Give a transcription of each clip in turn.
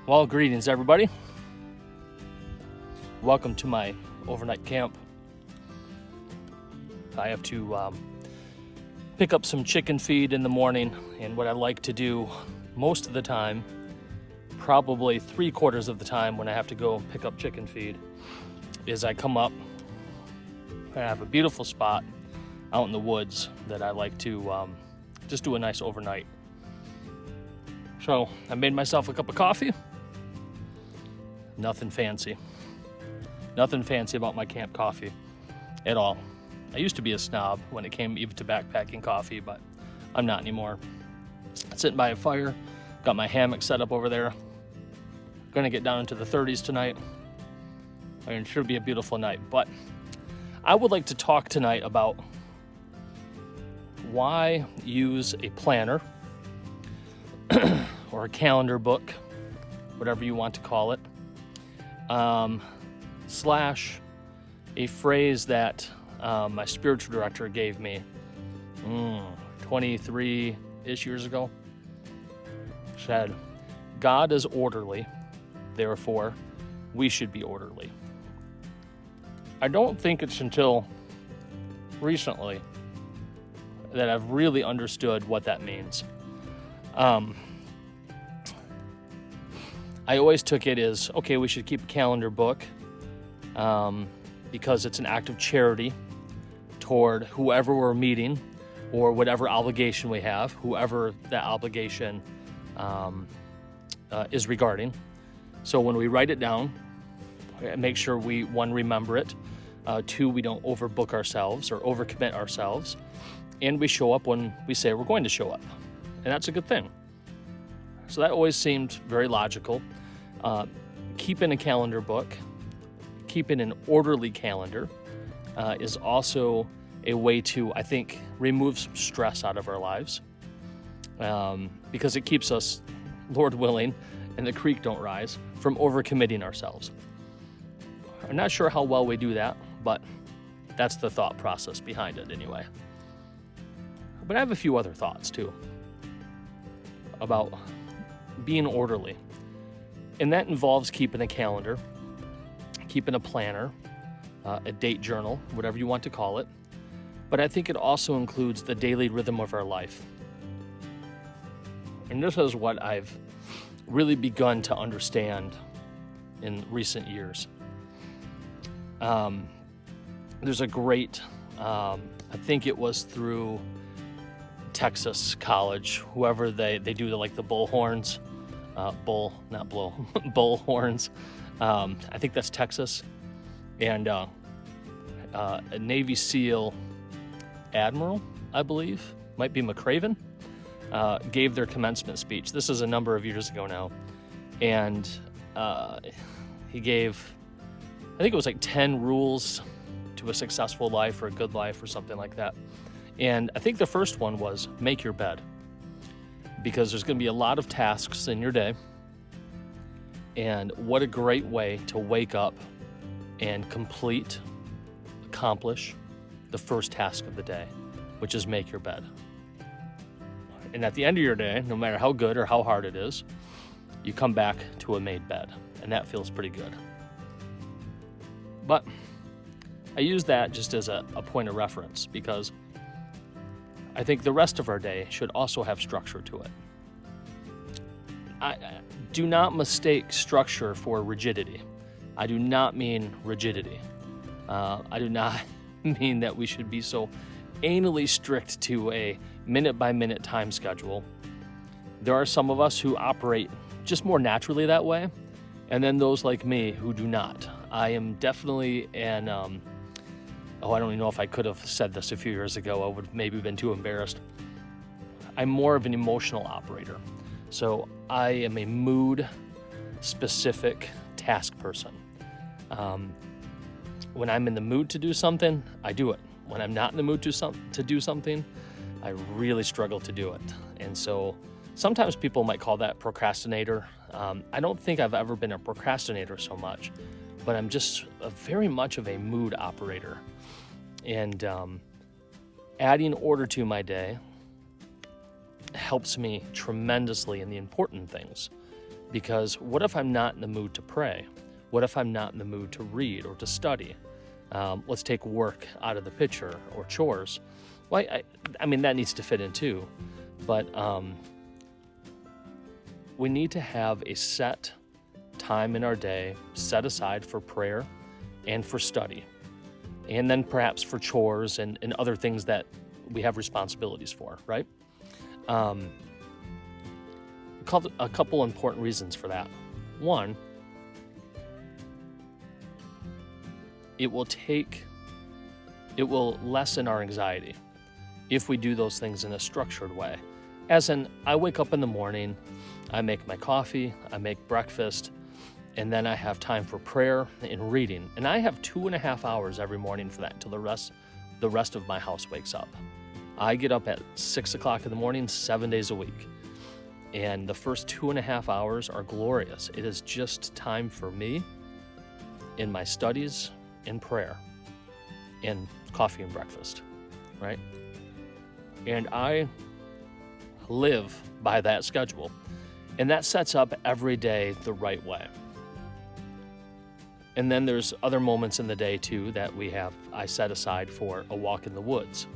Well, greetings everybody. Welcome to my overnight camp. I have to pick up some chicken feed in the morning, and what I like to do most of the time, probably 3/4 of the time when I have to go pick up chicken feed, is I come up. I have a beautiful spot out in the woods that I like to just do a nice overnight. So I made myself a cup of coffee. Nothing fancy about my camp coffee at all. I used to be a snob when it came even to backpacking coffee, but I'm not anymore. Sitting by a fire, got my hammock set up over there. Gonna get down into the 30s tonight. And it should be a beautiful night. But I would like to talk tonight about why use a planner or a calendar book, whatever you want to call it, slash a phrase that my spiritual director gave me 23-ish years ago. Said, God is orderly, therefore we should be orderly. I don't think it's until recently that I've really understood what that means. I always took it as, okay, we should keep a calendar book because it's an act of charity toward whoever we're meeting or whatever obligation we have, whoever that obligation is regarding. So when we write it down, make sure we, one, remember it, two, we don't overbook ourselves or overcommit ourselves, and we show up when we say we're going to show up. And that's a good thing. So that always seemed very logical. Keeping a calendar book, keeping an orderly calendar is also a way to, I think, remove some stress out of our lives because it keeps us, Lord willing, and the creek don't rise, from overcommitting ourselves. I'm not sure how well we do that, but that's the thought process behind it anyway. But I have a few other thoughts too about being orderly. And that involves keeping a calendar, keeping a planner, a date journal, whatever you want to call it. But I think it also includes the daily rhythm of our life. And this is what I've really begun to understand in recent years. There's a great, I think it was through Texas College, whoever they do the bull horns, bull horns. I think that's Texas. And a Navy SEAL admiral, I believe, might be McCraven, gave their commencement speech. This is a number of years ago now. And he gave, I think it was 10 rules to a successful life or a good life or something like that. And I think the first one was make your bed, because there's going to be a lot of tasks in your day. And what a great way to wake up and accomplish the first task of the day, which is make your bed. And at the end of your day, no matter how good or how hard it is, you come back to a made bed, and that feels pretty good. But I use that just as a point of reference because I think the rest of our day should also have structure to it. I do not mistake structure for rigidity. I do not mean rigidity. I do not mean that we should be so anally strict to a minute-by-minute time schedule. There are some of us who operate just more naturally that way, and then those like me who do not. I am definitely I don't even know if I could have said this a few years ago. I would have maybe been too embarrassed. I'm more of an emotional operator. So I am a mood-specific task person. When I'm in the mood to do something, I do it. When I'm not in the mood to do something, I really struggle to do it. And so sometimes people might call that procrastinator. I don't think I've ever been a procrastinator so much, but I'm just very much of a mood operator. And adding order to my day helps me tremendously in the important things. Because what if I'm not in the mood to pray? What if I'm not in the mood to read or to study? Let's take work out of the picture, or chores. Well, I mean, that needs to fit in too. But we need to have a set time in our day set aside for prayer and for study. And then perhaps for chores and other things that we have responsibilities for, right? A couple important reasons for that. One, it will lessen our anxiety if we do those things in a structured way. As in, I wake up in the morning, I make my coffee, I make breakfast, and then I have time for prayer and reading. And I have 2.5 hours every morning for that until the rest of my house wakes up. I get up at 6 o'clock in the morning, 7 days a week. And the first 2.5 hours are glorious. It is just time for me in my studies, in prayer, in coffee and breakfast, right? And I live by that schedule. And that sets up every day the right way. And then there's other moments in the day too that I set aside for a walk in the woods.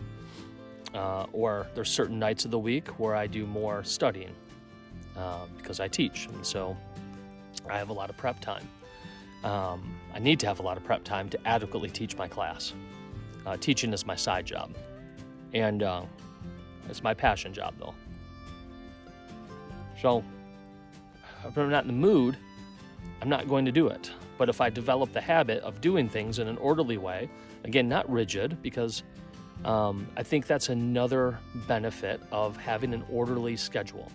Or there's certain nights of the week where I do more studying because I teach. And so I have a lot of prep time. I need to have a lot of prep time to adequately teach my class. Teaching is my side job. And it's my passion job though. So if I'm not in the mood, I'm not going to do it. But if I develop the habit of doing things in an orderly way, again, not rigid, because I think that's another benefit of having an orderly schedule.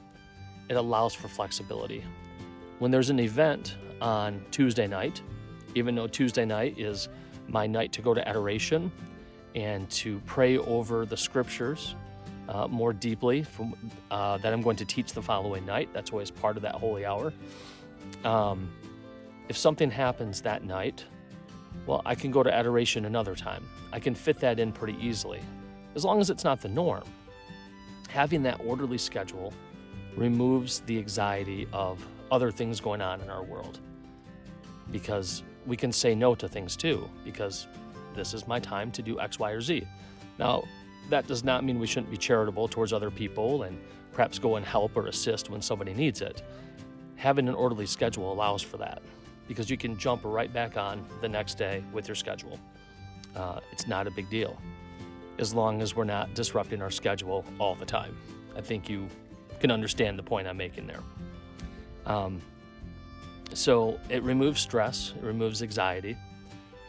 It allows for flexibility. When there's an event on Tuesday night, even though Tuesday night is my night to go to adoration and to pray over the scriptures more deeply that I'm going to teach the following night, that's always part of that holy hour. If something happens that night, well, I can go to adoration another time. I can fit that in pretty easily, as long as it's not the norm. Having that orderly schedule removes the anxiety of other things going on in our world, because we can say no to things too, because this is my time to do X, Y, or Z. Now, that does not mean we shouldn't be charitable towards other people and perhaps go and help or assist when somebody needs it. Having an orderly schedule allows for that, because you can jump right back on the next day with your schedule. It's not a big deal, as long as we're not disrupting our schedule all the time. I think you can understand the point I'm making there. So it removes stress, it removes anxiety.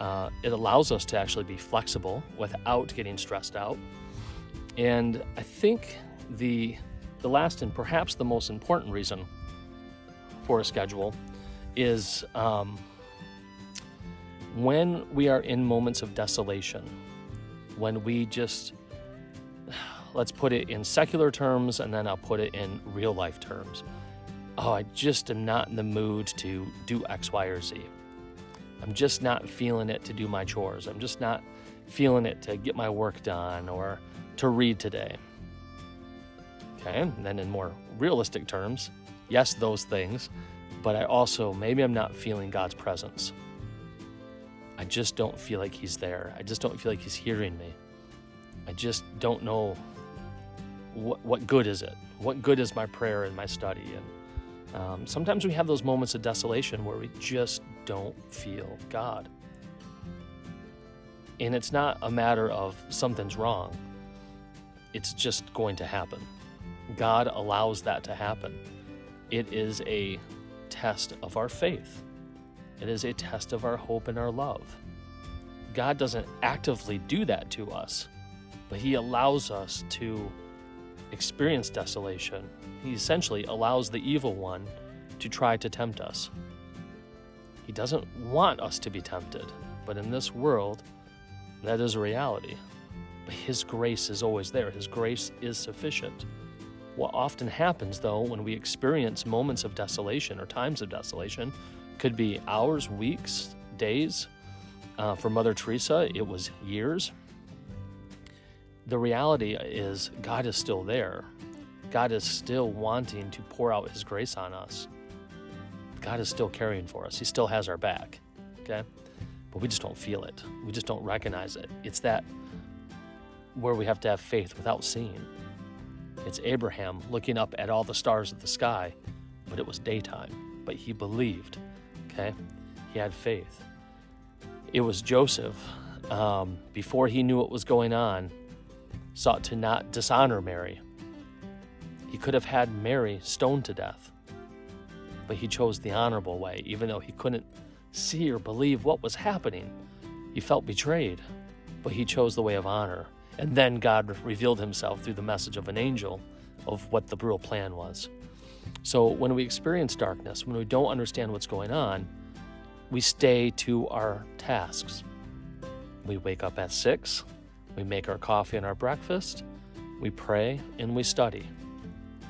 It allows us to actually be flexible without getting stressed out. And I think the last and perhaps the most important reason for a schedule is when we are in moments of desolation, when we just, let's put it in secular terms and then I'll put it in real life terms. Oh, I just am not in the mood to do X, Y, or Z. I'm just not feeling it to do my chores. I'm just not feeling it to get my work done or to read today. Okay, and then in more realistic terms, yes, those things, but I also, maybe I'm not feeling God's presence. I just don't feel like He's there. I just don't feel like He's hearing me. I just don't know what good is it? What good is my prayer and my study? And sometimes we have those moments of desolation where we just don't feel God. And it's not a matter of something's wrong. It's just going to happen. God allows that to happen. It is a test of our faith. It is a test of our hope and our love. God doesn't actively do that to us, but He allows us to experience desolation. He essentially allows the evil one to try to tempt us. He doesn't want us to be tempted, but in this world, that is a reality. But His grace is always there. His grace is sufficient. What often happens, though, when we experience moments of desolation or times of desolation, could be hours, weeks, days. For Mother Teresa, it was years. The reality is God is still there. God is still wanting to pour out His grace on us. God is still caring for us. He still has our back, okay? But we just don't feel it. We just don't recognize it. It's that where we have to have faith without seeing. It's Abraham looking up at all the stars of the sky, but it was daytime. But he believed, okay? He had faith. It was Joseph, before he knew what was going on, sought to not dishonor Mary. He could have had Mary stoned to death, but he chose the honorable way, even though he couldn't see or believe what was happening. He felt betrayed, but he chose the way of honor. And then God revealed himself through the message of an angel of what the real plan was. So when we experience darkness, when we don't understand what's going on, we stay to our tasks. We wake up at 6, we make our coffee and our breakfast, we pray, and we study.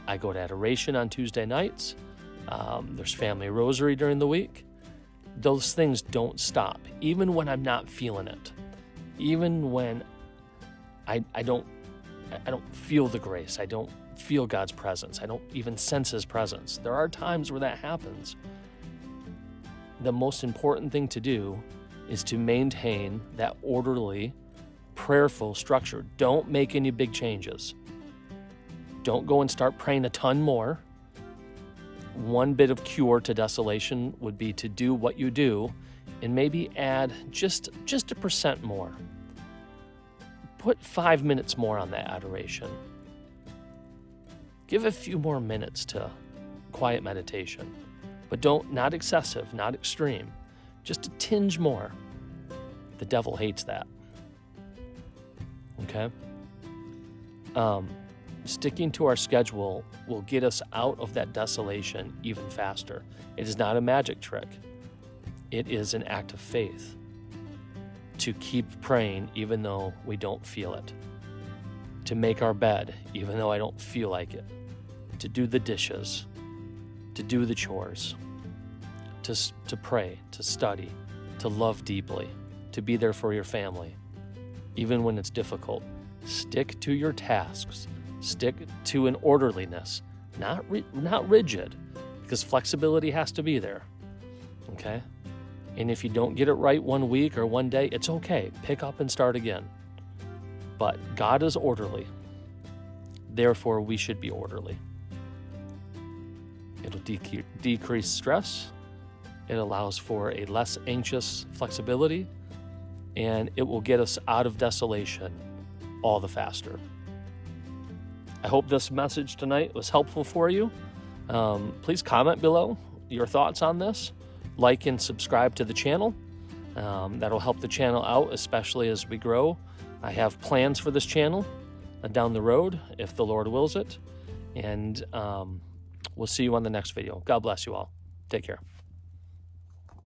I go to adoration on Tuesday nights. There's family rosary during the week. Those things don't stop, even when I'm not feeling it. Even when I don't feel the grace. I don't feel God's presence. I don't even sense his presence. There are times where that happens. The most important thing to do is to maintain that orderly, prayerful structure. Don't make any big changes. Don't go and start praying a ton more. One bit of cure to desolation would be to do what you do and maybe add just 1% more. Put 5 minutes more on that adoration. Give a few more minutes to quiet meditation, but not excessive, not extreme, just a tinge more. The devil hates that. Okay? Sticking to our schedule will get us out of that desolation even faster. It is not a magic trick. It is an act of faith to keep praying even though we don't feel it, to make our bed even though I don't feel like it, to do the dishes, to do the chores, to pray, to study, to love deeply, to be there for your family, even when it's difficult. Stick to your tasks. Stick to an orderliness, not rigid, because flexibility has to be there, okay? And if you don't get it right one week or one day, it's okay. Pick up and start again. But God is orderly. Therefore, we should be orderly. It'll decrease stress. It allows for a less anxious flexibility, and it will get us out of desolation all the faster. I hope this message tonight was helpful for you. Please comment below your thoughts on this. Like and subscribe to the channel. That'll help the channel out, especially as we grow. I have plans for this channel down the road, if the Lord wills it. And we'll see you on the next video. God bless you all. Take care.